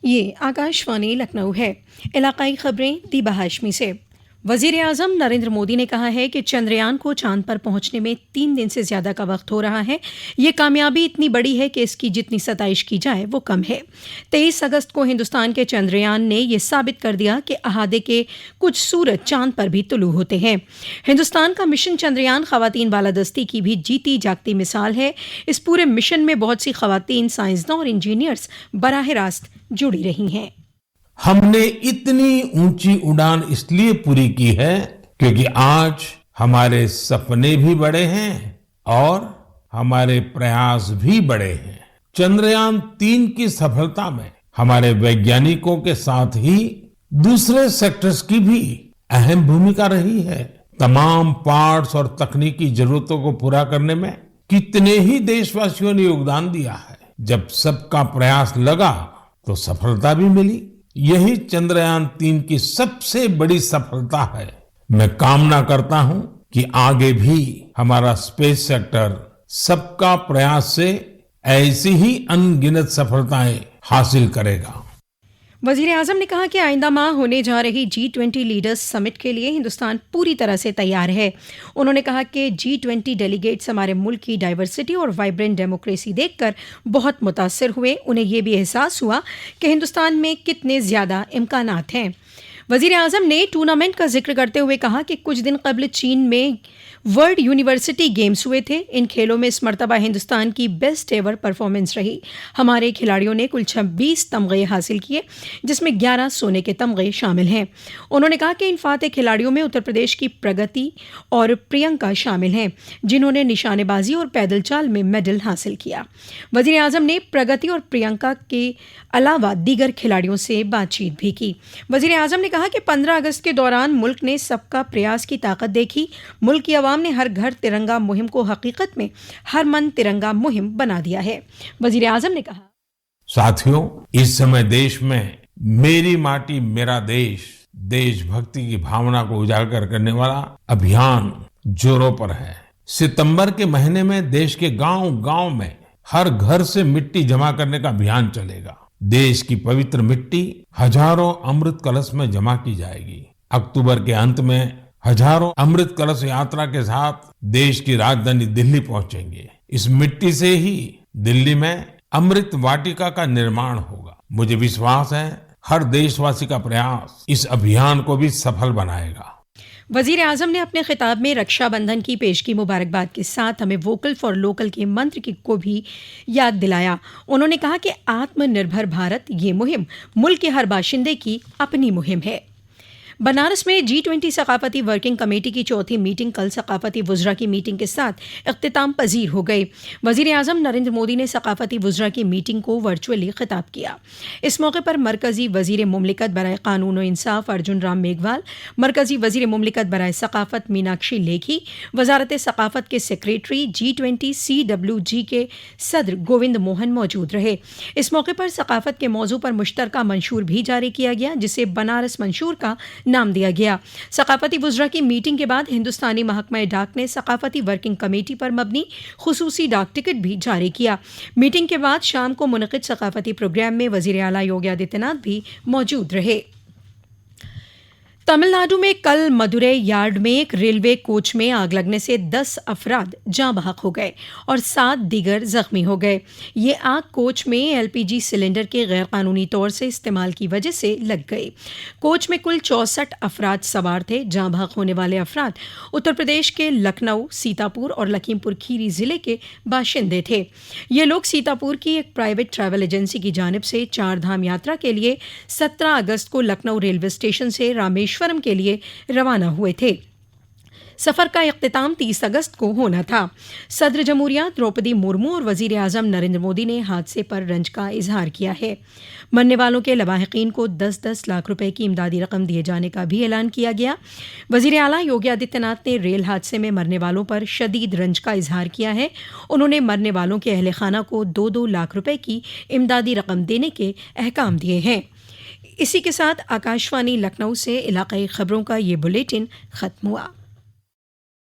یہ آکاشوانی لکھنؤ ہے۔ علاقائی خبریں دیبا ہاشمی سے۔ وزیر اعظم نریندر مودی نے کہا ہے کہ چندریان کو چاند پر پہنچنے میں 3 دن سے زیادہ کا وقت ہو رہا ہے۔ یہ کامیابی اتنی بڑی ہے کہ اس کی جتنی ستائش کی جائے وہ کم ہے۔ 23 اگست کو ہندوستان کے چندریان نے یہ ثابت کر دیا کہ احاطے کے کچھ سورج چاند پر بھی طلوع ہوتے ہیں۔ ہندوستان کا مشن چندریان خواتین بالادستی کی بھی جیتی جاگتی مثال ہے۔ اس پورے مشن میں بہت سی خواتین سائنسداں اور انجینئرز براہ راست جڑی رہی ہیں۔ ہم نے اتنی اونچی اڑان اس لیے پوری کی ہے کیونکہ آج ہمارے سپنے بھی بڑے ہیں اور ہمارے پریاس بھی بڑے ہیں۔ چندریان 3 کی سفلتا میں ہمارے ویگیانکوں کے ساتھ ہی دوسرے سیکٹرز کی بھی اہم بھومکا رہی ہے۔ تمام پارٹس اور تکنیکی ضرورتوں کو پورا کرنے میں کتنے ہی دیش واسیوں نے یوگدان دیا ہے۔ جب سب کا پریاس لگا تو سفلتا بھی ملی۔ یہی چندریان 3 کی سب سے بڑی سفلتا ہے۔ میں کامنا کرتا ہوں کہ آگے بھی ہمارا اسپیس سیکٹر سب کا پریاس سے ایسی ہی ان گنت سفلتائیں حاصل کرے گا۔ وزیر اعظم نے کہا کہ آئندہ ماہ ہونے جا رہی G20 لیڈرز سمٹ کے لیے ہندوستان پوری طرح سے تیار ہے۔ انہوں نے کہا کہ G20 ڈیلیگیٹس ہمارے ملک کی ڈائیورسٹی اور وائبرنٹ ڈیموکریسی دیکھ کر بہت متاثر ہوئے۔ انہیں یہ بھی احساس ہوا کہ ہندوستان میں کتنے زیادہ امکانات ہیں۔ وزیر اعظم نے ٹورنامنٹ کا ذکر کرتے ہوئے کہا کہ کچھ دن قبل چین میں ورلڈ یونیورسٹی گیمز ہوئے تھے۔ ان کھیلوں میں اس مرتبہ ہندوستان کی بیسٹ ایور پرفارمنس رہی۔ ہمارے کھلاڑیوں نے کل 26 تمغے حاصل کیے جس میں 11 سونے کے تمغے شامل ہیں۔ انہوں نے کہا کہ ان فاتح کھلاڑیوں میں اتر پردیش کی پرگتی اور پرینکا شامل ہیں جنہوں نے نشانے بازی اور پیدل چال میں میڈل حاصل کیا۔ وزیر اعظم نے پرگتی اور پرینکا کے علاوہ دیگر کھلاڑیوں سے بات چیت بھی کی۔ وزیر اعظم نے کہا کہ 15 اگست کے دوران ملک نے سب کا پریاس کی طاقت دیکھی۔ ملک کی عوام نے ہر گھر ترنگا مہم کو حقیقت میں ہر من ترنگا مہم بنا دیا ہے۔ وزیر اعظم نے کہا ساتھیوں، اس سمے دیش میں میری ماٹی میرا دیش دیش بھکتی کی بھاونا کو اجاگر کرنے والا ابھیان زوروں پر ہے۔ ستمبر کے مہینے میں دیش کے گاؤں گاؤں میں ہر گھر سے مٹی جمع کرنے کا ابھیان چلے گا۔ دیش کی پوتر مٹی ہزاروں امرت کلش میں جمع کی جائے گی۔ اکتوبر کے انت میں ہزاروں امرت کلش یاترا کے ساتھ دیش کی راجدھانی دلی پہنچیں گے۔ اس مٹی سے ہی دلی میں امرت واٹکا کا نرمان ہوگا۔ مجھے وشواس ہے ہر دیش واسی کا پریاس اس ابھیان کو بھی سفل بنائے گا۔ وزیر اعظم نے اپنے خطاب میں رکشا بندھن کی پیشگی مبارکباد کے ساتھ ہمیں ووکل فار لوکل کے منتر کو بھی یاد دلایا۔ انہوں نے کہا کہ آتم نربھر بھارت یہ مہم ملک کے ہر باشندے کی اپنی مہم ہے۔ بنارس میں G20 ثقافتی ورکنگ کمیٹی کی 4تھی میٹنگ کل ثقافتی وزراء کی میٹنگ کے ساتھ اختتام پذیر ہو گئی۔ وزیر اعظم نریندر مودی نے ثقافتی وزراء کی میٹنگ کو ورچوئلی خطاب کیا۔ اس موقع پر مرکزی وزیر مملکت برائے قانون و انصاف ارجن رام میگھوال، مرکزی وزیر مملکت برائے ثقافت میناکشی لیکھی، وزارت ثقافت کے سیکریٹری G20 CWG کے صدر گووند موہن موجود رہے۔ اس موقع پر ثقافت کے موضوع پر مشترکہ منشور بھی جاری کیا گیا جسے بنارس منشور کا نام دیا گیا۔ ثقافتی وزراء کی میٹنگ کے بعد ہندوستانی محکمہ ڈاک نے ثقافتی ورکنگ کمیٹی پر مبنی خصوصی ڈاک ٹکٹ بھی جاری کیا۔ میٹنگ کے بعد شام کو منعقد ثقافتی پروگرام میں وزیر اعلیٰ یوگی آدتیہ ناتھ بھی موجود رہے۔ تمل ناڈو میں کل مدورئی یارڈ میں ایک ریلوے کوچ میں آگ لگنے سے 10 افراد جاں بحق ہو گئے اور 7 دیگر زخمی ہو گئے۔ یہ آگ کوچ میں LPG سلنڈر کے غیر قانونی طور سے استعمال کی وجہ سے لگ گئی۔ کوچ میں کل 64 افراد سوار تھے۔ جاں بحق ہونے والے افراد اتر پردیش کے لکھنؤ، سیتاپور اور لکھیم پور کھیری ضلع کے باشندے تھے۔ یہ لوگ سیتاپور کی ایک پرائیویٹ ٹریول ایجنسی کی جانب سے 4 دھام یاترا کے لیے 17 اگست کو لکھنؤ ریلوے اسٹیشن سے رامیشورم کے لیے روانہ ہوئے تھے۔ سفر کا اختتام 30 اگست کو ہونا تھا۔ صدر جمہوریہ دروپدی مرمو اور وزیر اعظم نریندر مودی نے حادثے پر رنج کا اظہار کیا ہے۔ مرنے والوں کے لواحقین کو 10-10 لاکھ روپے کی امدادی رقم دیے جانے کا بھی اعلان کیا گیا۔ وزیر اعلیٰ یوگی آدتیہ ناتھ نے ریل حادثے میں مرنے والوں پر شدید رنج کا اظہار کیا ہے۔ انہوں نے مرنے والوں کے اہل خانہ کو 2-2 لاکھ روپے کی امدادی رقم دینے کے احکام دیے ہیں۔ اسی کے ساتھ آکاشوانی لکھنؤ سے علاقائی خبروں کا یہ بلیٹن ختم ہوا۔